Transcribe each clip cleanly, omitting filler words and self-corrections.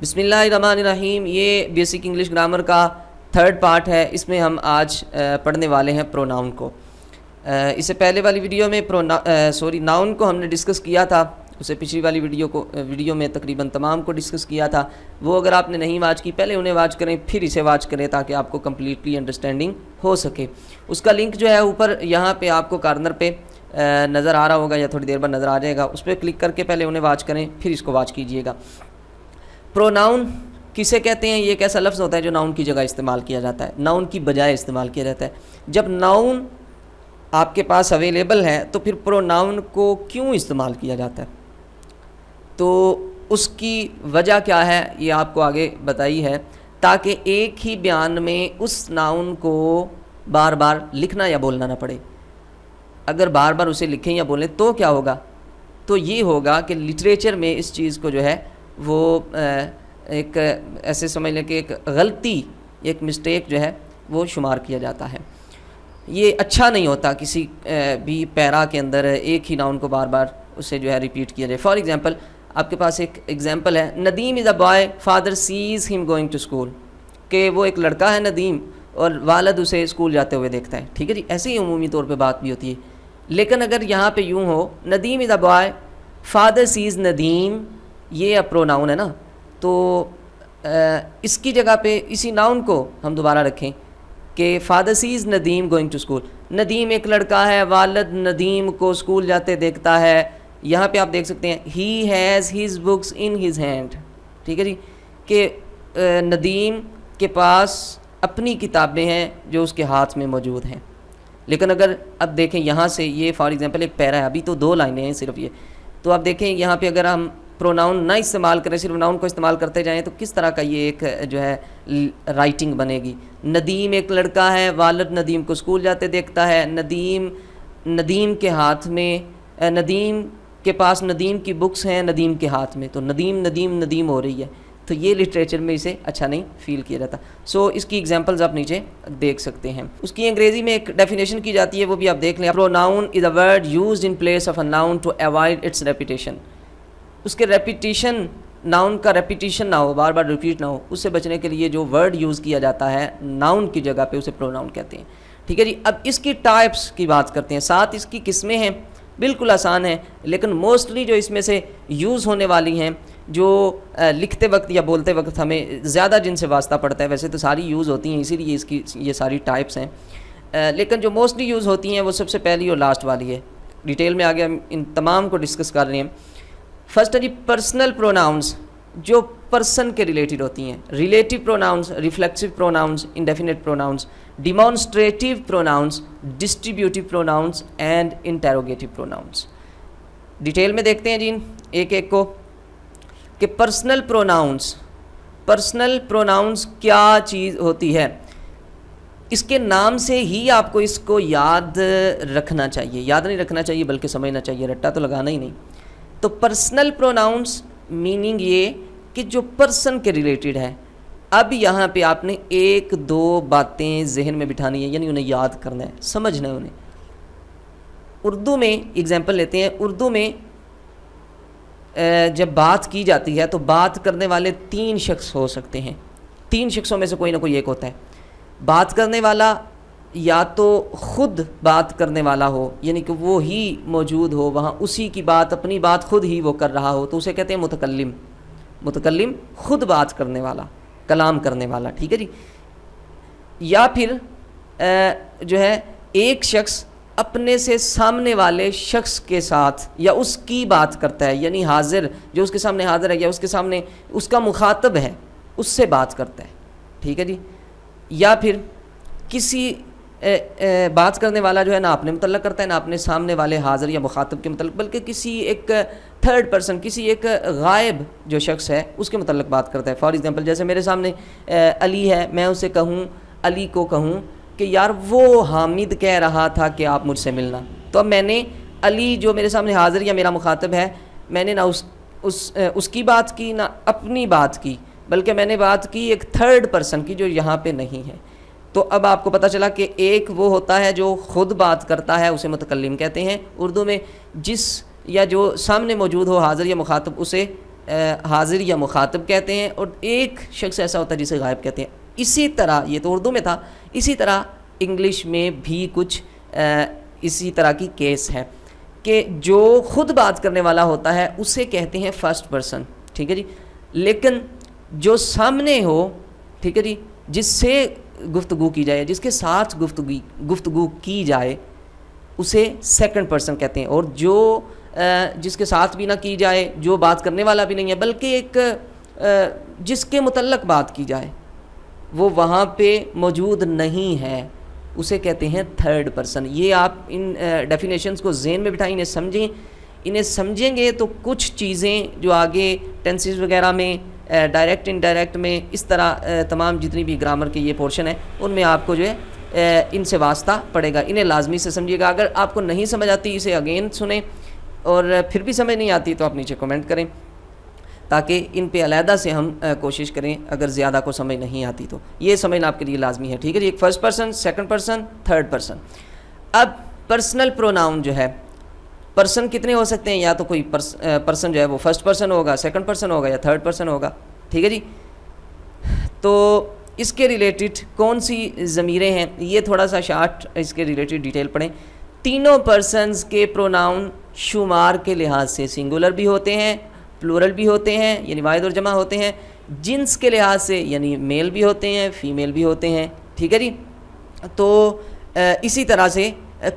بسم اللہ الرحمن الرحیم. یہ بیسک انگلش گرامر کا تھرڈ پارٹ ہے. اس میں ہم آج پڑھنے والے ہیں پروناؤن کو. اس سے پہلے والی ویڈیو میں ناؤن کو ہم نے ڈسکس کیا تھا. اسے پچھلی والی ویڈیو میں تقریباً تمام کو ڈسکس کیا تھا. وہ اگر آپ نے نہیں واچ کی پہلے انہیں واچ کریں پھر اسے واچ کریں تاکہ آپ کو کمپلیٹلی انڈرسٹینڈنگ ہو سکے. اس کا لنک جو ہے اوپر یہاں پہ آپ کو کارنر پہ نظر آ رہا ہوگا یا تھوڑی دیر بعد نظر آ جائے گا. اس پہ کلک کر کے پہلے انہیں واچ کریں پھر اس کو واچ کیجئے گا. پروناؤن کسے کہتے ہیں؟ یہ ایک ایسا لفظ ہوتا ہے جو ناؤن کی جگہ استعمال کیا جاتا ہے, ناؤن کی بجائے استعمال کیا جاتا ہے. جب ناؤن آپ کے پاس اویلیبل ہے تو پھر پروناؤن کو کیوں استعمال کیا جاتا ہے؟ تو اس کی وجہ کیا ہے یہ آپ کو آگے بتائی ہے, تاکہ ایک ہی بیان میں اس ناؤن کو بار بار لکھنا یا بولنا نہ پڑے. اگر بار بار اسے لکھیں یا بولیں تو کیا ہوگا؟ تو یہ ہوگا کہ لٹریچر میں اس چیز کو جو ہے وہ ایک ایسے سمجھ لیں کہ ایک غلطی, ایک مسٹیک جو ہے وہ شمار کیا جاتا ہے. یہ اچھا نہیں ہوتا کسی بھی پیرا کے اندر ایک ہی ناؤن کو بار بار اسے جو ہے ریپیٹ کیا جائے. فار ایگزامپل آپ کے پاس ایک ایگزامپل ہے, Nadeem is a boy father Cs ہم گوئنگ ٹو اسکول, کہ وہ ایک لڑکا ہے ندیم اور والد اسے اسکول جاتے ہوئے دیکھتا ہے. ٹھیک ہے جی, ایسے ہی عمومی طور پہ بات بھی ہوتی ہے. لیکن اگر یہاں پہ یوں ہو Nadeem is a boy father says Nadeem, یہ پروناؤن ہے نا, تو اس کی جگہ پہ اسی ناؤن کو ہم دوبارہ رکھیں کہ father says Nadeem going to school. Nadeem ایک لڑکا ہے, والد ندیم کو اسکول جاتے دیکھتا ہے. یہاں پہ آپ دیکھ سکتے ہیں he has his books in his hand. ٹھیک ہے جی, کہ ندیم کے پاس اپنی کتابیں ہیں جو اس کے ہاتھ میں موجود ہیں. لیکن اگر اب دیکھیں یہاں سے, یہ فار ایگزامپل ایک پیرا ہے, ابھی تو 2 لائنیں ہیں صرف یہ, تو آپ دیکھیں یہاں پہ اگر ہم پروناؤن نہ استعمال کریں, صرف ناؤن کو استعمال کرتے جائیں تو کس طرح کا یہ ایک جو ہے رائٹنگ بنے گی. ندیم ایک لڑکا ہے, والد ندیم کو اسکول جاتے دیکھتا ہے. ندیم کے ہاتھ میں, ندیم کے پاس ندیم کی بکس ہیں ندیم کے ہاتھ میں, تو ندیم ہو رہی ہے. تو یہ لٹریچر میں اسے اچھا نہیں فیل کیا جاتا. اس کی ایگزامپلز آپ نیچے دیکھ سکتے ہیں. اس کی انگریزی میں ایک ڈیفینیشن کی جاتی ہے, وہ بھی آپ دیکھ لیں. Pronoun is a word used in place of a noun to avoid its repetition. اس کے ریپیٹیشن, ناؤن کا ریپیٹیشن نہ ہو, بار بار ریپیٹ نہ ہو, اس سے بچنے کے لیے جو ورڈ یوز کیا جاتا ہے ناؤن کی جگہ پہ اسے پروناؤن کہتے ہیں. ٹھیک ہے جی, اب اس کی ٹائپس کی بات کرتے ہیں. 7 اس کی قسمیں ہیں, بالکل آسان ہیں, لیکن موسٹلی جو اس میں سے یوز ہونے والی ہیں, جو لکھتے وقت یا بولتے وقت ہمیں زیادہ جن سے واسطہ پڑتا ہے, ویسے تو ساری یوز ہوتی ہیں اسی لیے اس کی یہ ساری ٹائپس ہیں, لیکن جو موسٹلی یوز ہوتی ہیں وہ سب سے پہلی اور لاسٹ والی ہے. ڈیٹیل میں آگے ہم ان تمام کو ڈسکس کر رہے ہیں. فرسٹ ہے جی پرسنل پروناؤنس, جو پرسن کے ریلیٹڈ ہوتی ہیں. Relative pronouns, reflexive pronouns, indefinite pronouns, demonstrative pronouns, distributive pronouns and interrogative pronouns. Detail میں دیکھتے ہیں جی ایک ایک کو, کہ پرسنل پروناؤنس کیا چیز ہوتی ہے. اس کے نام سے ہی آپ کو اس کو یاد رکھنا چاہیے, یاد نہیں رکھنا چاہیے بلکہ سمجھنا چاہیے, رٹا تو لگانا ہی نہیں. تو پرسنل پروناؤنس میننگ یہ کہ جو پرسن کے ریلیٹڈ ہے. اب یہاں پہ آپ نے 1-2 باتیں ذہن میں بٹھانی ہے, یعنی انہیں یاد کرنا ہے, سمجھنا ہے انہیں. اردو میں ایگزامپل لیتے ہیں. اردو میں جب بات کی جاتی ہے تو بات کرنے والے 3 شخص ہو سکتے ہیں. 3 شخصوں میں سے کوئی نہ کوئی ایک ہوتا ہے. بات کرنے والا یا تو خود بات کرنے والا ہو, یعنی کہ وہ ہی موجود ہو وہاں, اسی کی بات, اپنی بات خود ہی وہ کر رہا ہو, تو اسے کہتے ہیں متکلم, خود بات کرنے والا, کلام کرنے والا. ٹھیک ہے جی. یا پھر جو ہے ایک شخص اپنے سے سامنے والے شخص کے ساتھ یا اس کی بات کرتا ہے, یعنی حاضر, جو اس کے سامنے حاضر ہے یا اس کے سامنے اس کا مخاطب ہے, اس سے بات کرتا ہے. ٹھیک ہے جی. یا پھر کسی بات کرنے والا جو ہے نہ اپنے متعلق کرتا ہے نہ اپنے سامنے والے حاضر یا مخاطب کے متعلق, بلکہ کسی ایک تھرڈ پرسن, کسی ایک غائب جو شخص ہے اس کے متعلق بات کرتا ہے. فار ایگزامپل جیسے میرے سامنے علی ہے, میں اسے کہوں, علی کو کہوں کہ یار وہ حامد کہہ رہا تھا کہ آپ مجھ سے ملنا, تو اب میں نے علی جو میرے سامنے حاضر یا میرا مخاطب ہے, میں نے نہ اس کی بات کی نہ اپنی بات کی, بلکہ میں نے بات کی ایک تھرڈ پرسن کی جو یہاں پہ نہیں ہے. تو اب آپ کو پتہ چلا کہ ایک وہ ہوتا ہے جو خود بات کرتا ہے, اسے متکلم کہتے ہیں اردو میں, جس یا جو سامنے موجود ہو حاضر یا مخاطب اسے حاضر یا مخاطب کہتے ہیں، اور ایک شخص ایسا ہوتا ہے جسے غائب کہتے ہیں. اسی طرح یہ تو اردو میں تھا، اسی طرح انگلش میں بھی کچھ اسی طرح کی کیس ہے کہ جو خود بات کرنے والا ہوتا ہے اسے کہتے ہیں فرسٹ پرسن. ٹھیک ہے جی. لیکن جو سامنے ہو، ٹھیک ہے جی، جس سے گفتگو کی جائے، جس کے ساتھ گفتگو کی جائے، اسے سیکنڈ پرسن کہتے ہیں. اور جو جس کے ساتھ بھی نہ کی جائے، جو بات کرنے والا بھی نہیں ہے بلکہ ایک جس کے متعلق بات کی جائے وہ وہاں پہ موجود نہیں ہے، اسے کہتے ہیں تھرڈ پرسن. یہ آپ ان ڈیفینیشنز کو ذہن میں بٹھائیں، انہیں سمجھیں. انہیں سمجھیں گے تو کچھ چیزیں جو آگے ٹینسز وغیرہ میں، ڈائریکٹ انڈائریکٹ میں، اس طرح تمام جتنی بھی گرامر کے یہ پورشن ہے ان میں آپ کو جو ہے ان سے واسطہ پڑے گا. انہیں لازمی سے سمجھیے گا. اگر آپ کو نہیں سمجھ آتی اسے اگین سنیں، اور پھر بھی سمجھ نہیں آتی تو آپ نیچے کمنٹ کریں تاکہ ان پہ علیحدہ سے ہم کوشش کریں اگر زیادہ کو سمجھ نہیں آتی تو. یہ سمجھنا آپ کے لیے لازمی ہے. ٹھیک ہے جی. ایک first person, second person, third person. اب پرسنل پروناؤن جو ہے، پرسن کتنے ہو سکتے ہیں؟ یا تو کوئی پرسن جو ہے وہ فرسٹ پرسن ہوگا، سیکنڈ پرسن ہوگا یا تھرڈ پرسن ہوگا. ٹھیک ہے جی. تو اس کے ریلیٹڈ کون سی ضمیریں ہیں یہ تھوڑا سا شارٹ اس کے ریلیٹڈ ڈیٹیل پڑھیں. تینوں پرسنز کے پروناؤن شمار کے لحاظ سے سنگولر بھی ہوتے ہیں، پلورل بھی ہوتے ہیں یعنی واحد اور جمع ہوتے ہیں. جنس کے لحاظ سے یعنی میل بھی ہوتے ہیں، فیمیل بھی ہوتے ہیں. ٹھیک ہے جی. تو اسی طرح سے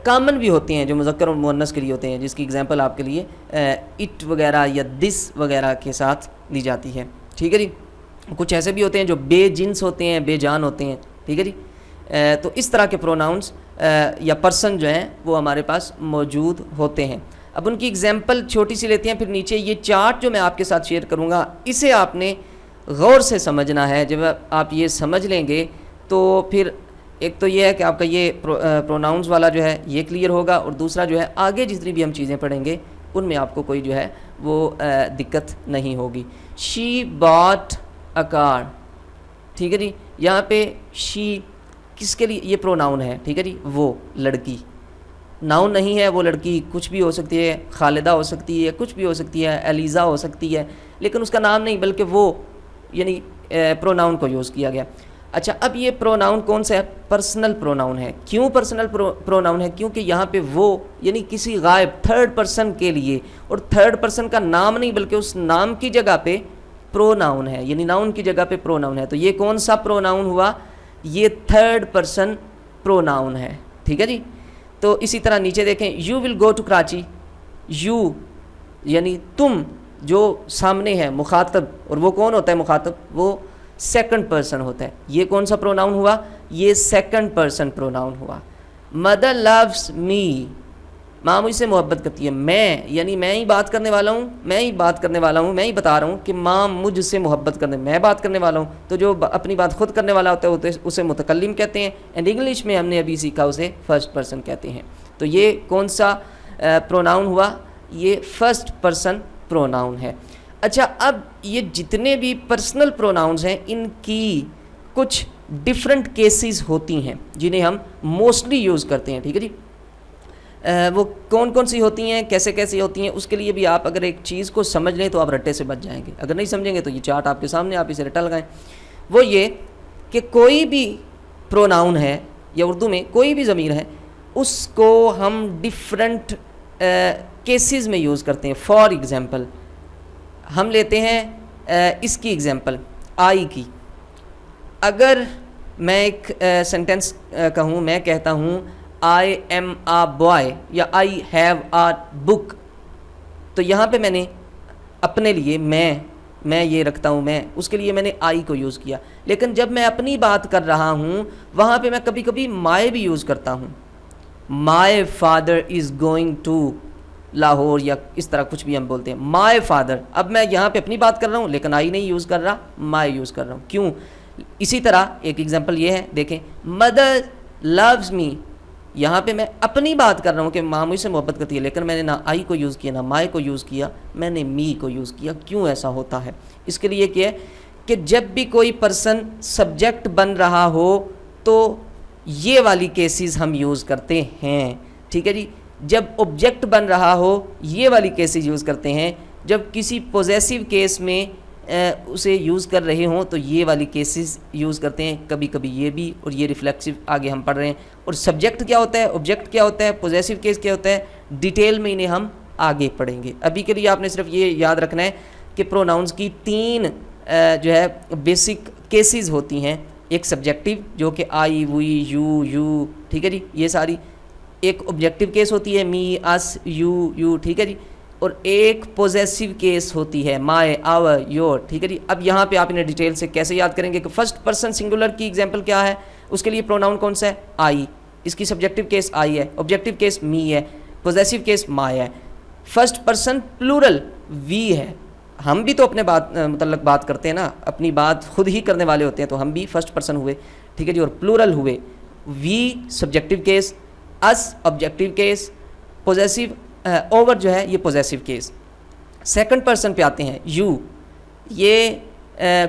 کامن بھی ہوتے ہیں جو مذکر اور مؤنث کے لیے ہوتے ہیں، جس کی اگزامپل آپ کے لیے اٹ وغیرہ یا دس وغیرہ کے ساتھ لی جاتی ہے. ٹھیک ہے جی. کچھ ایسے بھی ہوتے ہیں جو بے جنس ہوتے ہیں، بے جان ہوتے ہیں. ٹھیک ہے جی. تو اس طرح کے پروناؤنس یا پرسن جو ہیں وہ ہمارے پاس موجود ہوتے ہیں. اب ان کی اگزامپل چھوٹی سی لیتے ہیں، پھر نیچے یہ چارٹ جو میں آپ کے ساتھ شیئر کروں گا اسے آپ نے غور سے سمجھنا ہے. جب آپ یہ سمجھ لیں گے تو پھر ایک تو یہ ہے کہ آپ کا یہ پروناؤنس والا جو ہے یہ کلیئر ہوگا، اور دوسرا جو ہے آگے جتنی بھی ہم چیزیں پڑھیں گے ان میں آپ کو کوئی جو ہے وہ دقت نہیں ہوگی. شی باٹ اے کار. ٹھیک ہے جی. یہاں پہ شی کس کے لیے؟ یہ پروناؤن ہے. ٹھیک ہے جی. وہ لڑکی ناؤن نہیں ہے. وہ لڑکی کچھ بھی ہو سکتی ہے، خالدہ ہو سکتی ہے، کچھ بھی ہو سکتی ہے، علیزہ ہو سکتی ہے، لیکن اس کا نام نہیں بلکہ وہ یعنی پروناؤن کو یوز کیا گیا. اچھا، اب یہ پروناؤن کون سا ہے؟ پرسنل پروناؤن ہے. کیوں پرسنل پروناؤن ہے؟ کیونکہ یہاں پہ وہ یعنی کسی غائب تھرڈ پرسن کے لیے، اور تھرڈ پرسن کا نام نہیں بلکہ اس نام کی جگہ پہ پروناؤن ہے، یعنی ناؤن کی جگہ پہ پروناؤن ہے. تو یہ کون سا پروناؤن ہوا؟ یہ تھرڈ پرسن پروناؤن ہے. ٹھیک ہے جی. تو اسی طرح نیچے دیکھیں، you will go to Karachi. You یعنی تم، جو سامنے ہے مخاطب، اور وہ کون ہوتا ہے مخاطب؟ وہ سیکنڈ پرسن ہوتا ہے. یہ کون سا پروناؤن ہوا؟ یہ سیکنڈ پرسن پروناؤن ہوا. Mother loves me. ماں مجھ سے محبت کرتی ہے. میں یعنی میں ہی بات کرنے والا ہوں، میں ہی بتا رہا ہوں کہ ماں مجھ سے محبت کرنے، میں بات کرنے والا ہوں. تو جو اپنی بات خود کرنے والا ہوتا ہے اسے متکلم کہتے ہیں، اینڈ انگلش میں ہم نے ابھی سیکھا اسے فرسٹ پرسن کہتے ہیں. تو یہ کون سا پروناؤن ہوا؟ یہ فرسٹ پرسن پروناؤن ہے. اچھا، اب یہ جتنے بھی پرسنل پروناؤنز ہیں ان کی کچھ ڈفرنٹ کیسز ہوتی ہیں جنہیں ہم موسٹلی یوز کرتے ہیں. ٹھیک ہے جی. وہ کون کون سی ہوتی ہیں، کیسے کیسی ہوتی ہیں، اس کے لیے بھی آپ اگر ایک چیز کو سمجھ لیں تو آپ رٹے سے بچ جائیں گے. اگر نہیں سمجھیں گے تو یہ چارٹ آپ کے سامنے، آپ اسے رٹا لگائیں. وہ یہ کہ کوئی بھی پروناؤن ہے یا اردو میں کوئی بھی ضمیر ہے، اس کو ہم ڈفرنٹ کیسز میں یوز کرتے ہیں. فار ایگزامپل ہم لیتے ہیں اس کی ایگزامپل آئی کی. اگر میں ایک سینٹینس کہوں، میں کہتا ہوں آئی ایم آ بوائے یا آئی ہیو آ بک، تو یہاں پہ میں نے اپنے لیے میں یہ رکھتا ہوں، میں اس کے لیے میں نے آئی کو یوز کیا. لیکن جب میں اپنی بات کر رہا ہوں وہاں پہ میں کبھی کبھی مائی بھی یوز کرتا ہوں. My father is going to Lahore, یا اس طرح کچھ بھی ہم بولتے ہیں مائی فادر. اب میں یہاں پہ اپنی بات کر رہا ہوں لیکن آئی نہیں یوز کر رہا، مائی یوز کر رہا ہوں. کیوں؟ اسی طرح ایک ایگزامپل یہ ہے، دیکھیں مدر لوز می. یہاں پہ میں اپنی بات کر رہا ہوں کہ ماں مجھ سے محبت کرتی ہے، لیکن میں نے نہ آئی کو یوز کیا، نہ مائی کو یوز کیا، میں نے می کو یوز کیا. کیوں ایسا ہوتا ہے؟ اس کے لیے کیا ہے کہ جب بھی کوئی پرسن سبجیکٹ بن رہا ہو تو یہ والی کیسز ہم یوز کرتے ہیں. ٹھیک ہے جی. جب آبجیکٹ بن رہا ہو یہ والی کیسز یوز کرتے ہیں. جب کسی پوزیسیو کیس میں اسے یوز کر رہے ہوں تو یہ والی کیسز یوز کرتے ہیں، کبھی کبھی یہ بھی، اور یہ ریفلیکسو آگے ہم پڑھ رہے ہیں. اور سبجیکٹ کیا ہوتا ہے، آبجیکٹ کیا ہوتا ہے، پوزیسیو کیس کیا ہوتا ہے، ڈیٹیل میں انہیں ہم آگے پڑھیں گے. ابھی کے لیے آپ نے صرف یہ یاد رکھنا ہے کہ پروناؤنس کی 3 جو ہے بیسک کیسز ہوتی ہیں. ایک سبجیکٹیو جو کہ آئی، وی، یو، ٹھیک ہے جی، یہ ساری. ایک آبجیکٹیو کیس ہوتی ہے می، اس، یو، ٹھیک ہے جی. اور ایک پوزیسیو کیس ہوتی ہے مائی، آور، یور، ٹھیک ہے جی. اب یہاں پہ آپ انہیں ڈیٹیل سے کیسے یاد کریں گے کہ فرسٹ پرسن سنگولر کی ایگزامپل کیا ہے، اس کے لیے پروناؤن کون سا ہے، آئی. اس کی سبجیکٹیو کیس آئی ہے، آبجیکٹیو کیس می ہے، پوزیسیو کیس مائی ہے. فرسٹ پرسن پلورل وی ہے. ہم بھی تو اپنے متعلق بات کرتے ہیں نا، اپنی بات خود ہی کرنے والے ہوتے ہیں، تو ہم بھی فرسٹ پرسن ہوئے، ٹھیک ہے جی. اور پلورل ہوئے، وی سبجیکٹیو کیس، اس آبجیکٹیو کیس، پوزیسیو اوور جو ہے یہ پوزیسیو کیس. سیکنڈ پرسن پہ آتے ہیں، یو. یہ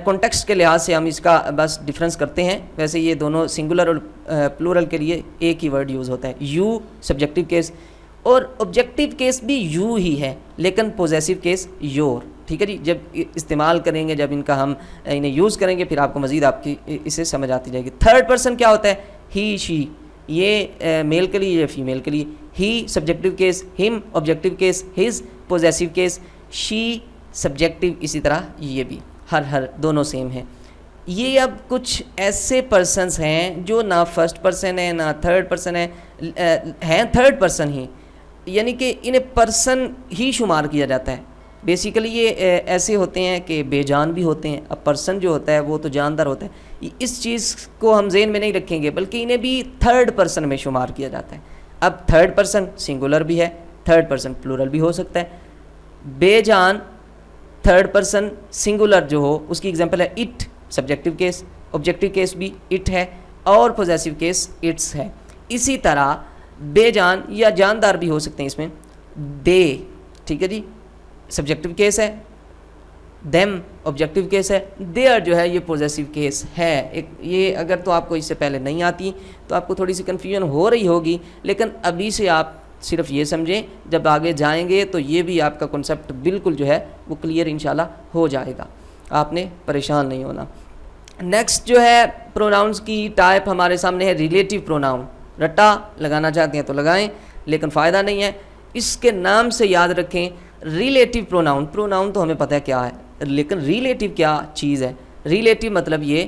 کانٹیکسٹ کے لحاظ سے ہم اس کا بس ڈفرینس کرتے ہیں، ویسے یہ دونوں سنگولر اور پلورل کے لیے ایک ہی ورڈ یوز ہوتا ہے. یو سبجیکٹیو کیس، اور آبجیکٹیو کیس بھی یو ہی ہے لیکن پوزیسیو کیس یور، ٹھیک ہے جی. جب استعمال کریں گے، جب ان کا ہم انہیں یوز کریں گے، پھر آپ کو مزید آپ کی اسے سمجھ آتی جائے گی. تھرڈ پرسن کیا ہوتا ہے، ہی، شی. یہ میل کے لیے یا فیمیل کے لیے. ہی سبجیکٹیو کیس، ہم آبجیکٹیو کیس، ہز پوزیسیو کیس، شی سبجیکٹیو. اسی طرح یہ بھی ہر دونوں سیم ہیں. یہ اب کچھ ایسے پرسنس ہیں جو نہ فرسٹ پرسن ہے نہ تھرڈ پرسن ہے، ہیں تھرڈ پرسن ہی، یعنی کہ انہیں پرسن ہی شمار کیا جاتا ہے. بیسیکلی یہ ایسے ہوتے ہیں کہ بے جان بھی ہوتے ہیں. اب پرسن جو ہوتا ہے وہ تو جاندار ہوتا ہے، اس چیز کو ہم ذہن میں نہیں رکھیں گے، بلکہ انہیں بھی تھرڈ پرسن میں شمار کیا جاتا ہے. اب تھرڈ پرسن سنگولر بھی ہے، تھرڈ پرسن پلورل بھی ہو سکتا ہے. بے جان تھرڈ پرسن سنگولر جو ہو اس کی ایگزامپل ہے it subjective case, objective case بھی اٹ ہے، اور پوزیسیو کیس اٹس ہے. اسی طرح بے جان یا جاندار بھی ہو سکتے ہیں اس میں، دے، ٹھیک ہے جی، سبجیکٹیو کیس ہے. دیم آبجیکٹیو کیس ہے. دیئر جو ہے یہ پوزیسیو کیس ہے. یہ اگر تو آپ کو اس سے پہلے نہیں آتی تو آپ کو تھوڑی سی کنفیوژن ہو رہی ہوگی، لیکن ابھی سے آپ صرف یہ سمجھیں، جب آگے جائیں گے تو یہ بھی آپ کا کنسیپٹ بالکل جو ہے وہ کلیئر انشاءاللہ ہو جائے گا. آپ نے پریشان نہیں ہونا. نیکسٹ جو ہے پروناؤنس کی ٹائپ ہمارے سامنے ہے ریلیٹیو پروناؤن. رٹا لگانا چاہتے ہیں تو لگائیں، لیکن فائدہ نہیں ہے. اس کے نام سے یاد رکھیں ریلیٹیو پروناؤن. پروناؤن تو ہمیں پتہ ہے کیا ہے، لیکن ریلیٹیو کیا چیز ہے. ریلیٹیو مطلب یہ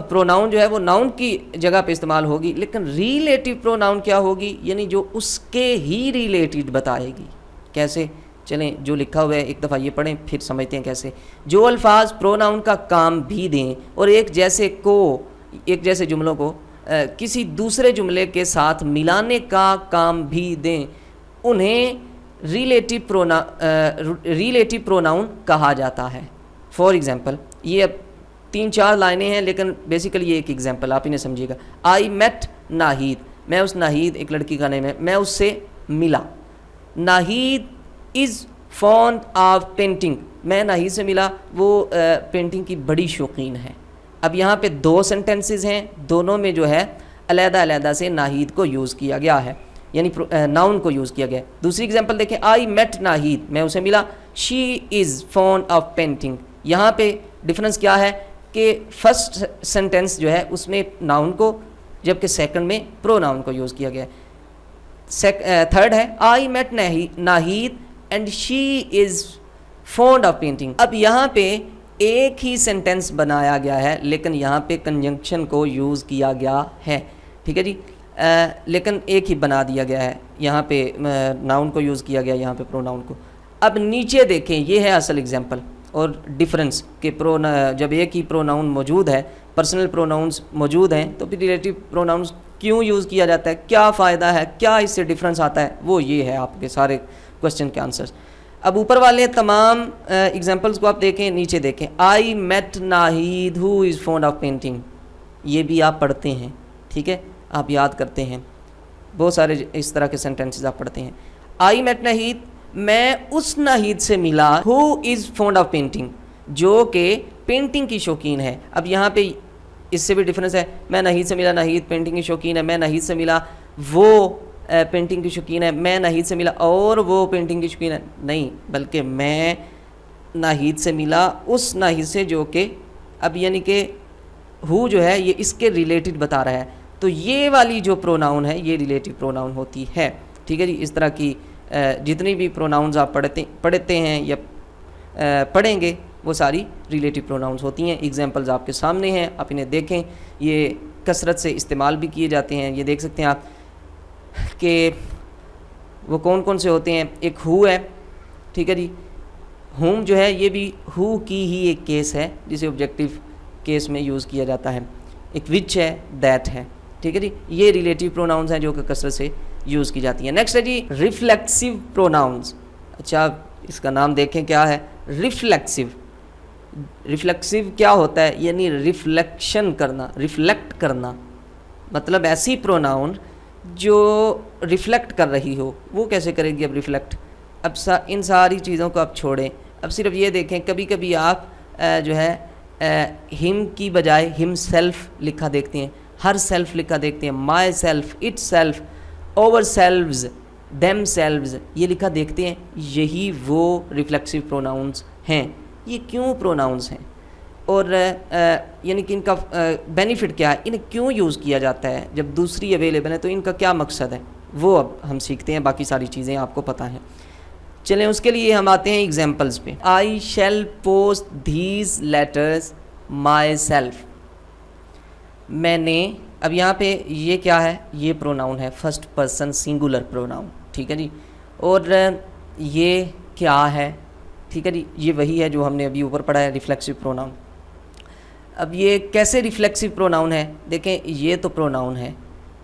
پروناؤن جو ہے وہ ناؤن کی جگہ پہ استعمال ہوگی، لیکن ریلیٹیو پروناؤن کیا ہوگی، یعنی جو اس کے ہی ریلیٹڈ بتائے گی. کیسے؟ چلیں جو لکھا ہوا ہے ایک دفعہ یہ پڑھیں پھر سمجھتے ہیں کیسے. جو الفاظ پروناؤن کا کام بھی دیں اور ایک جیسے جملوں کو کسی دوسرے جملے کے ساتھ ملانے کا کام بھی دیں، انہیں ریلیٹیو پروناؤن کہا جاتا ہے. فار ایگزامپل، یہ اب 3-4 لائنیں ہیں لیکن بیسیکلی یہ ایک ایگزامپل آپ انہیں سمجھیے گا. آئی میٹ ناہید، میں اس ناہید ایک لڑکی کا نام ہے، میں اس سے ملا. ناہید از فونڈ آف پینٹنگ، میں ناہید سے ملا، وہ پینٹنگ کی بڑی شوقین ہے. اب یہاں پہ 2 سینٹنسز ہیں، دونوں میں جو ہے علیحدہ علیحدہ سے ناہید کو یوز کیا گیا ہے، یعنی ناؤن کو یوز کیا گیا ہے. دوسری ایگزامپل دیکھیں، آئی میٹ ناہید، میں اسے ملا. شی از فونڈ آف پینٹنگ. یہاں پہ ڈفرنس کیا ہے کہ فرسٹ سینٹنس جو ہے اس میں ناؤن کو، جبکہ سیکنڈ میں پرو ناؤن کو یوز کیا گیا ہے. تھرڈ ہے I met Nahid and she is fond of painting. اب یہاں پہ ایک ہی سینٹنس بنایا گیا ہے لیکن یہاں پہ کنجنکشن کو یوز کیا گیا ہے، ٹھیک ہے جی، لیکن ایک ہی بنا دیا گیا ہے. یہاں پہ ناؤن کو یوز کیا گیا، یہاں پہ پرو ناؤن کو. اب نیچے دیکھیں، یہ ہے اصل ایگزامپل اور ڈفرنس کہ جب ایک ہی پرو ناؤن موجود ہے، پرسنل پرو ناؤنس موجود ہیں، تو پھر ریلیٹیو پرو ناؤنس کیوں یوز کیا جاتا ہے، کیا فائدہ ہے، کیا اس سے ڈفرنس آتا ہے، وہ یہ ہے آپ کے سارے کوشچن کے آنسرز. اب اوپر والے تمام ایگزامپلس کو آپ دیکھیں، نیچے دیکھیں. I met Nahid who is fond of painting, یہ بھی آپ پڑھتے ہیں، ٹھیک ہے، آپ یاد کرتے ہیں، بہت سارے اس طرح کے سینٹینسز آپ پڑھتے ہیں. آئی میٹ ناہید، میں اس ناہید سے ملا ہو از فونڈ آف پینٹنگ، جو کہ پینٹنگ کی شوقین ہے. اب یہاں پہ اس سے بھی ڈفرینس ہے، میں ناہید سے ملا، ناہید پینٹنگ کی شوقین ہے، میں ناہید سے ملا، وہ پینٹنگ کی شوقین ہے، میں ناہید سے ملا اور وہ پینٹنگ کی شوقین ہے، نہیں، بلکہ میں ناہید سے ملا اس ناہید سے جو کہ اب یعنی کہ ہو جو ہے یہ اس کے ریلیٹڈ بتا رہا ہے، تو یہ والی جو پروناؤن ہے یہ ریلیٹیو پروناؤن ہوتی ہے. ٹھیک ہے جی. اس طرح کی جتنی بھی پروناؤنز آپ پڑھتے ہیں یا پڑھیں گے وہ ساری ریلیٹیو پروناؤنز ہوتی ہیں. ایگزامپلز آپ کے سامنے ہیں، آپ انہیں دیکھیں، یہ کثرت سے استعمال بھی کیے جاتے ہیں. یہ دیکھ سکتے ہیں آپ کہ وہ کون کون سے ہوتے ہیں. ایک ہو ہے، ٹھیک ہے جی. ہوم جو ہے یہ بھی ہو کی ہی ایک کیس ہے جسے آبجیکٹیو کیس میں یوز کیا جاتا ہے. ایک وچ ہے، دیٹ ہے. ٹھیک ہے جی. یہ ریلیٹیو پروناؤنز ہیں جو کہ کثرت سے یوز کی جاتی ہیں. نیکسٹ ہے جی ریفلیکسیو پروناؤنز. اچھا اس کا نام دیکھیں کیا ہے، ریفلیکسیو. ریفلیکسیو کیا ہوتا ہے؟ یعنی ریفلیکشن کرنا، ریفلیکٹ کرنا، مطلب ایسی پروناؤن جو ریفلیکٹ کر رہی ہو. وہ کیسے کرے گی اب ریفلیکٹ؟ اب ان ساری چیزوں کو آپ چھوڑیں، اب صرف یہ دیکھیں کبھی کبھی آپ جو ہے ہم کی بجائے ہم سیلف لکھا دیکھتے ہیں، ہر سیلف لکھا دیکھتے ہیں، my self, it self, over سیلفز، them سیلفز یہ لکھا دیکھتے ہیں. یہی وہ ریفلیکسیو پروناؤنز ہیں. یہ کیوں پروناؤنز ہیں اور یعنی کہ ان کا بینیفٹ کیا ہے، انہیں کیوں یوز کیا جاتا ہے جب دوسری اویلیبل ہے، تو ان کا کیا مقصد ہے وہ اب ہم سیکھتے ہیں. باقی ساری چیزیں آپ کو پتہ ہیں. چلیں اس کے لیے ہم آتے ہیں ایگزامپلز پہ. I shall post these letters my self. میں نے، اب یہاں پہ یہ کیا ہے، یہ پروناؤن ہے، فرسٹ پرسن سنگولر پروناؤن. ٹھیک ہے جی. اور یہ کیا ہے، ٹھیک ہے جی، یہ وہی ہے جو ہم نے ابھی اوپر پڑھا ہے، ریفلیکسیو پروناؤن. اب یہ کیسے ریفلیکسیو پروناؤن ہے؟ دیکھیں یہ تو پروناؤن ہے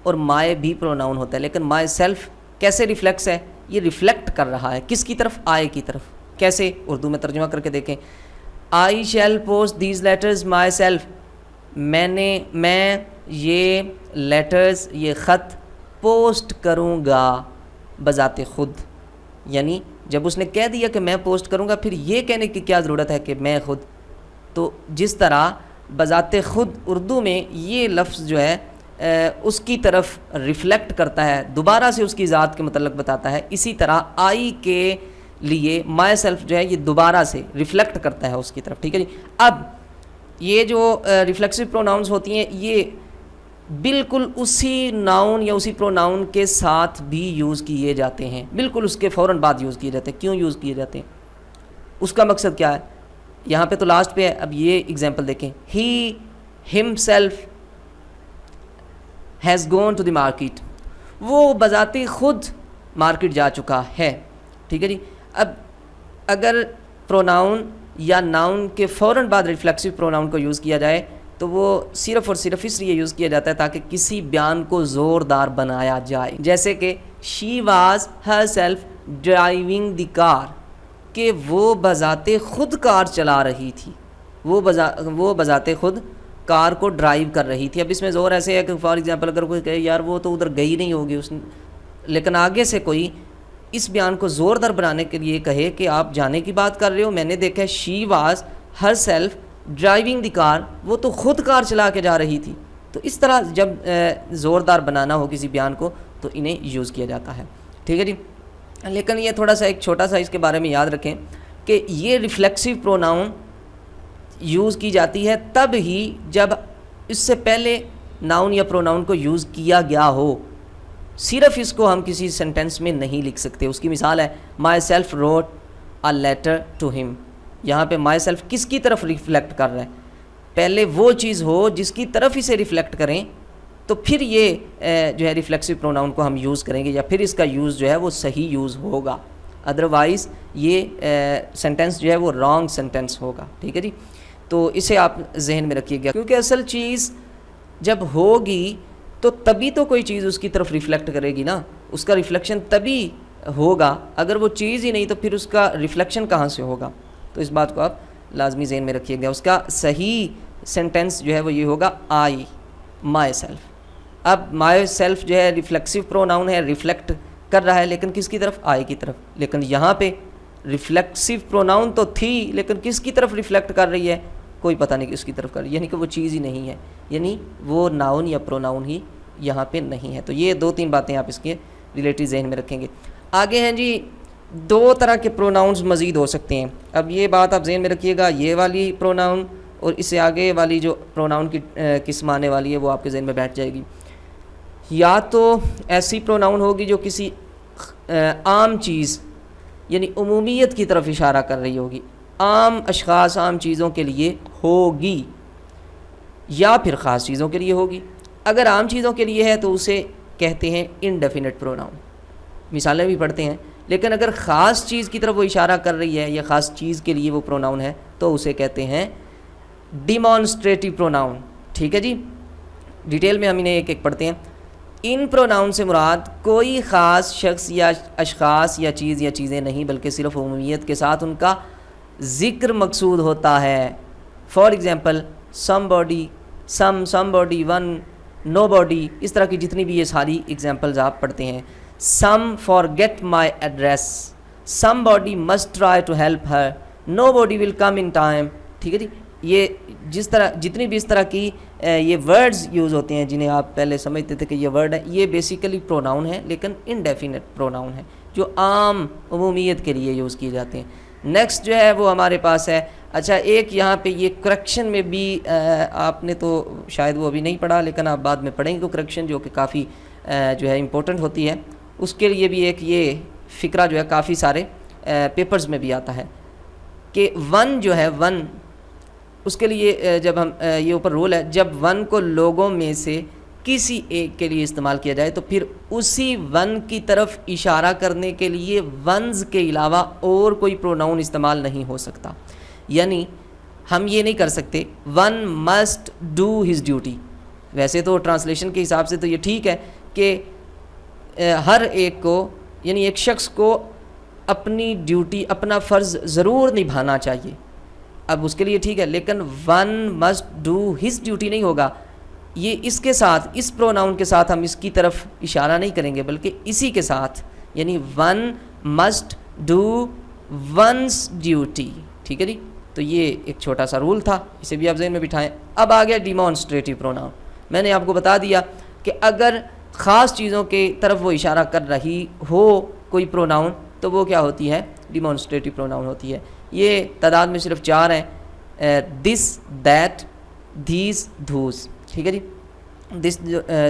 اور مائی بھی پروناؤن ہوتا ہے، لیکن مائی سیلف کیسے ریفلیکس ہے؟ یہ ریفلیکٹ کر رہا ہے کس کی طرف؟ آئی کی طرف. کیسے؟ اردو میں ترجمہ کر کے دیکھیں. I shall post these letters my self. میں یہ لیٹرز، یہ خط پوسٹ کروں گا بذات خود. یعنی جب اس نے کہہ دیا کہ میں پوسٹ کروں گا، پھر یہ کہنے کی کیا ضرورت ہے کہ میں خود. تو جس طرح بذات خود اردو میں یہ لفظ جو ہے اس کی طرف ریفلیکٹ کرتا ہے، دوبارہ سے اس کی ذات کے متعلق بتاتا ہے، اسی طرح آئی کے لیے مائی سیلف جو ہے یہ دوبارہ سے ریفلیکٹ کرتا ہے اس کی طرف. ٹھیک ہے جی. اب یہ جو ریفلیکسیو پروناؤنز ہوتی ہیں یہ بالکل اسی ناؤن یا اسی پروناؤن کے ساتھ بھی یوز کیے جاتے ہیں، بالکل اس کے فوراً بعد یوز کیے جاتے ہیں. کیوں یوز کیے جاتے ہیں؟ اس کا مقصد کیا ہے؟ یہاں پہ تو لاسٹ پہ ہے. اب یہ ایگزامپل دیکھیں. He himself has gone to the market. وہ بذات خود مارکیٹ جا چکا ہے. ٹھیک ہے جی. اب اگر پروناؤن یا ناؤن کے فوراً بعد ریفلیکسیو پروناؤن کو یوز کیا جائے تو وہ صرف اور صرف اس لیے یوز کیا جاتا ہے تاکہ کسی بیان کو زوردار بنایا جائے. جیسے کہ she was herself driving the car, کہ وہ بذات خود کار چلا رہی تھی، وہ بذات خود کار کو ڈرائیو کر رہی تھی. اب اس میں زور ایسے ہے کہ فار ایگزامپل اگر کوئی کہے یار وہ تو ادھر گئی نہیں ہوگی لیکن آگے سے کوئی اس بیان کو زوردار بنانے کے لیے کہے کہ آپ جانے کی بات کر رہے ہو، میں نے دیکھا she was herself driving the car, وہ تو خود کار چلا کے جا رہی تھی. تو اس طرح جب زوردار بنانا ہو کسی بیان کو تو انہیں یوز کیا جاتا ہے. ٹھیک ہے جی. لیکن یہ تھوڑا سا ایک چھوٹا سا اس کے بارے میں یاد رکھیں کہ یہ ریفلیکسیو پروناؤن یوز کی جاتی ہے تب ہی جب اس سے پہلے ناؤن یا پروناؤن کو یوز کیا گیا ہو. صرف اس کو ہم کسی سینٹینس میں نہیں لکھ سکتے. اس کی مثال ہے myself wrote a letter to him. یہاں پہ مائی سیلف کس کی طرف ریفلیکٹ کر رہا ہے؟ پہلے وہ چیز ہو جس کی طرف اسے ریفلیکٹ کریں تو پھر یہ جو ہے ریفلیکسیو پروناؤن کو ہم یوز کریں گے یا پھر اس کا یوز جو ہے وہ صحیح یوز ہوگا. ادروائز یہ سینٹینس جو ہے وہ رانگ سینٹینس ہوگا. ٹھیک ہے جی. تو اسے آپ ذہن میں رکھیے گا کیونکہ اصل چیز جب ہوگی تو تبھی تو کوئی چیز اس کی طرف ریفلیکٹ کرے گی نا. اس کا ریفلیکشن تبھی ہوگا. اگر وہ چیز ہی نہیں تو پھر اس کا ریفلیکشن کہاں سے ہوگا؟ تو اس بات کو آپ لازمی ذہن میں رکھیے گا. اس کا صحیح سینٹینس جو ہے وہ یہ ہوگا آئی مائی سیلف. اب مائی سیلف جو ہے ریفلیکسیو پروناؤن ہے، ریفلیکٹ کر رہا ہے لیکن کس کی طرف؟ آئی کی طرف. لیکن یہاں پہ ریفلیکسیو پروناؤن تو تھی لیکن کس کی طرف ریفلیکٹ کر رہی ہے؟ کوئی پتہ نہیں کس کی طرف کر رہی ہے، یعنی کہ وہ چیز ہی نہیں ہے، یعنی وہ ناؤن یا پروناؤن ہی یہاں پہ نہیں ہے. تو یہ 2-3 باتیں آپ اس کے ریلیٹو ذہن میں رکھیں گے. آگے ہیں جی 2 طرح کے پروناؤنز مزید ہو سکتے ہیں. اب یہ بات آپ ذہن میں رکھیے گا, یہ والی پروناؤن اور اس سے آگے والی جو پروناؤن کی قسم آنے والی ہے وہ آپ کے ذہن میں بیٹھ جائے گی. یا تو ایسی پروناؤن ہوگی جو کسی عام چیز یعنی عمومیت کی طرف اشارہ کر رہی ہوگی, عام اشخاص عام چیزوں کے لیے ہوگی, یا پھر خاص چیزوں کے لیے ہوگی. اگر عام چیزوں کے لیے ہے تو اسے کہتے ہیں انڈیفینٹ پروناؤن, مثالیں بھی پڑھتے ہیں. لیکن اگر خاص چیز کی طرف وہ اشارہ کر رہی ہے یا خاص چیز کے لیے وہ پروناؤن ہے تو اسے کہتے ہیں ڈیمانسٹریٹو پروناؤن. ٹھیک ہے جی, ڈیٹیل میں ہم انہیں ایک ایک پڑھتے ہیں. ان پروناؤن سے مراد کوئی خاص شخص یا اشخاص یا چیز یا چیزیں نہیں, بلکہ صرف عمومیت کے ساتھ ان کا ذکر مقصود ہوتا ہے. For example somebody, somebody, one, nobody, اس طرح کی جتنی بھی یہ ساری ایگزامپلز آپ پڑھتے ہیں. Some forget my address, somebody must try to help her, nobody will come in time. ٹھیک ہے جی, یہ جس طرح جتنی بھی اس طرح کی یہ ورڈز یوز ہوتے ہیں جنہیں آپ پہلے سمجھتے تھے کہ یہ ورڈ ہے, یہ بیسیکلی پروناؤن ہے لیکن انڈیفینٹ پروناؤن ہے جو عام عمومیت کے لیے یوز کیے جاتے ہیں. نیکسٹ جو ہے وہ ہمارے پاس ہے, اچھا ایک یہاں پہ یہ کریکشن میں بھی آپ نے تو شاید وہ ابھی نہیں پڑھا لیکن آپ بعد میں پڑھیں گے کریکشن, جو کہ کافی جو ہے امپورٹنٹ ہوتی ہے. اس کے لیے بھی ایک یہ فقرہ جو ہے کافی سارے پیپرز میں بھی آتا ہے کہ ون جو ہے ون, اس کے لیے جب ہم یہ اوپر رول ہے, جب ون کو لوگوں میں سے کسی ایک کے لیے استعمال کیا جائے تو پھر اسی ون کی طرف اشارہ کرنے کے لیے ونز کے علاوہ اور کوئی پروناؤن استعمال نہیں ہو سکتا. یعنی ہم یہ نہیں کر سکتے one must do his duty. ویسے تو ٹرانسلیشن کے حساب سے تو یہ ٹھیک ہے کہ ہر ایک کو یعنی ایک شخص کو اپنی ڈیوٹی اپنا فرض ضرور نبھانا چاہیے, اب اس کے لیے ٹھیک ہے, لیکن one must do his duty نہیں ہوگا. یہ اس کے ساتھ اس پروناؤن کے ساتھ ہم اس کی طرف اشارہ نہیں کریں گے بلکہ اسی کے ساتھ, یعنی one must do one's duty. ٹھیک ہے جی, تو یہ ایک چھوٹا سا رول تھا, اسے بھی آپ ذہن میں بٹھائیں. اب آ گیا ڈیمانسٹریٹو پروناؤن. میں نے آپ کو بتا دیا کہ اگر خاص چیزوں کی طرف وہ اشارہ کر رہی ہو کوئی پروناؤن تو وہ کیا ہوتی ہے, ڈیمانسٹریٹو پروناؤن ہوتی ہے. یہ تعداد میں صرف 4 ہیں, دس, دیٹ, دیز, دھوز. ٹھیک ہے جی, دس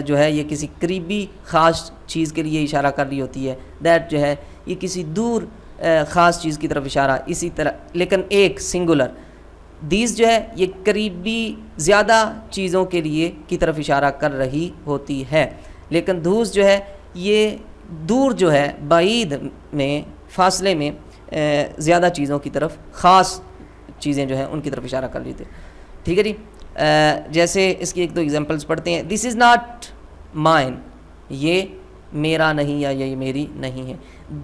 جو ہے یہ کسی قریبی خاص چیز کے لیے اشارہ کر رہی ہوتی ہے, دیٹ جو ہے یہ کسی دور خاص چیز کی طرف اشارہ, اسی طرح لیکن ایک سنگولر. دیز جو ہے یہ قریبی زیادہ چیزوں کے لیے کی طرف اشارہ کر رہی ہوتی ہے, لیکن دھوز جو ہے یہ دور جو ہے بعید میں فاصلے میں زیادہ چیزوں کی طرف خاص چیزیں جو ہیں ان کی طرف اشارہ کر رہی تھی. ٹھیک ہے جی, جیسے اس کی 1-2 ایگزامپلس پڑھتے ہیں. دس از ناٹ مائن, یہ میرا نہیں یا یہ میری نہیں ہے.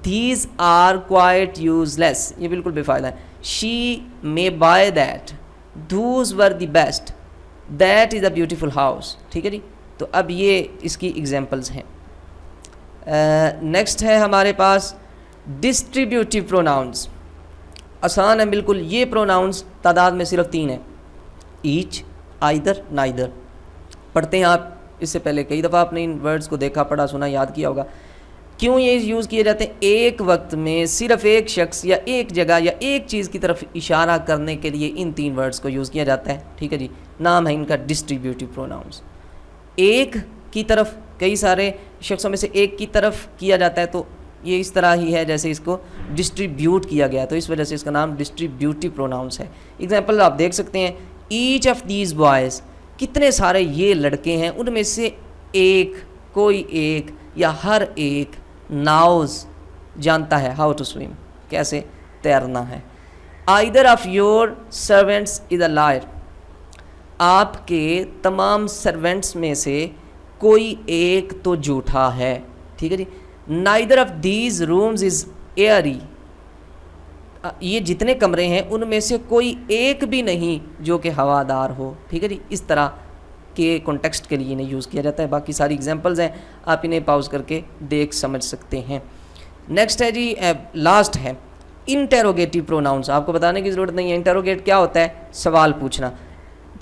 These are quite useless, یہ بالکل بے فائدہ ہے. She may buy that, those were the best, that is a beautiful house. ٹھیک ہے جی, تو اب یہ اس کی ایگزامپلس ہیں. نیکسٹ ہے ہمارے پاس ڈسٹریبیوٹیو پروناؤنس. آسان ہے بالکل, یہ پروناؤنس تعداد میں صرف 3 ہیں, ایچ, آئدر, نائدر. پڑھتے ہیں آپ, اس سے پہلے کئی دفعہ آپ نے ان ورڈز کو دیکھا, پڑھا, سنا, یاد کیا ہوگا. کیوں یہ یوز کیے جاتے ہیں؟ ایک وقت میں صرف ایک شخص یا ایک جگہ یا ایک چیز کی طرف اشارہ کرنے کے لیے ان 3 ورڈز کو یوز کیا جاتا ہے. ٹھیک ہے جی, نام ہے ان کا ڈسٹریبیوٹیو پروناؤنس. ایک کی طرف, کئی سارے شخصوں میں سے ایک کی طرف کیا جاتا ہے تو یہ اس طرح ہی ہے جیسے اس کو ڈسٹریبیوٹ کیا گیا, تو اس وجہ سے اس کا نام ڈسٹریبیوٹیو پروناؤنس ہے. ایگزامپل آپ دیکھ سکتے ہیں, ایچ آف دیز بوائز, کتنے سارے یہ لڑکے ہیں, ان میں سے ایک, کوئی ایک یا ہر ایک ناؤز جانتا ہے ہاؤ ٹو سویم, کیسے تیرنا ہے. Either of your servants is a liar, آپ کے تمام سرونٹس میں سے کوئی ایک تو جھوٹا ہے. ٹھیک ہے جی. نائدر آف دیز رومز از ایئری, یہ جتنے کمرے ہیں ان میں سے کوئی ایک بھی نہیں جو کہ ہوادار ہو. ٹھیک ہے جی, اس طرح کے کانٹیکسٹ کے لیے انہیں یوز کیا جاتا ہے. باقی ساری ایگزامپلز ہیں, آپ انہیں پاؤز کر کے دیکھ سمجھ سکتے ہیں. نیکسٹ ہے جی, لاسٹ ہے انٹیروگیٹو پروناؤنس. آپ کو بتانے کی ضرورت نہیں ہے انٹیروگیٹ کیا ہوتا ہے, سوال پوچھنا.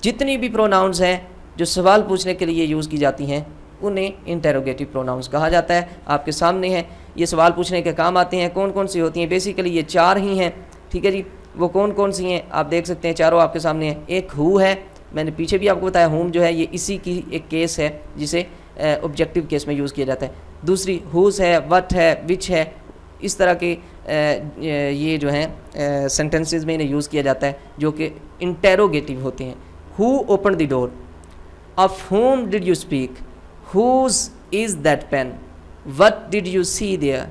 جتنی بھی پروناؤنس ہیں جو سوال پوچھنے کے لیے یوز کی جاتی ہیں انہیں انٹیروگیٹو پروناؤنس کہا جاتا ہے. آپ کے سامنے ہے, یہ سوال پوچھنے کے کام آتے ہیں. کون کون سی ہوتی ہیں؟ بیسیکلی یہ 4 ہی ہیں, ٹھیک ہے جی. وہ کون کون سی ہیں آپ دیکھ سکتے ہیں, چاروں آپ کے سامنے ہیں. ایک ہو ہے, میں نے پیچھے بھی آپ کو بتایا, ہوم جو ہے یہ اسی کی ایک کیس ہے جسے آبجیکٹو کیس میں یوز کیا جاتا ہے. دوسری ہوز ہے, وٹ ہے, وچ ہے. اس طرح کے یہ جو ہیں سینٹنسز میں انہیں یوز کیا جاتا ہے جو کہ انٹیروگیٹو ہوتے ہیں. Who open the door, of whom did you speak, whose is that pen, what did you see there,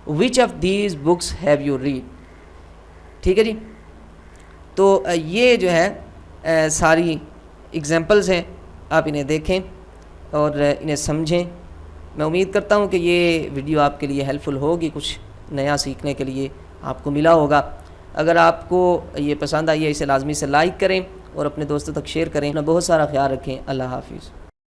which of these books have you read. ٹھیک ہے جی. تو یہ جو ہے ساری ایگزامپلز ہیں, آپ انہیں دیکھیں اور انہیں سمجھیں. میں امید کرتا ہوں کہ یہ ویڈیو آپ کے لیے ہیلپ فل ہوگی, کچھ نیا سیکھنے کے لیے آپ کو ملا ہوگا. اگر آپ کو یہ پسند آئی ہے اسے لازمی سے لائک کریں اور اپنے دوستوں تک شیئر کریں. اپنا بہت سارا خیال رکھیں. اللہ حافظ.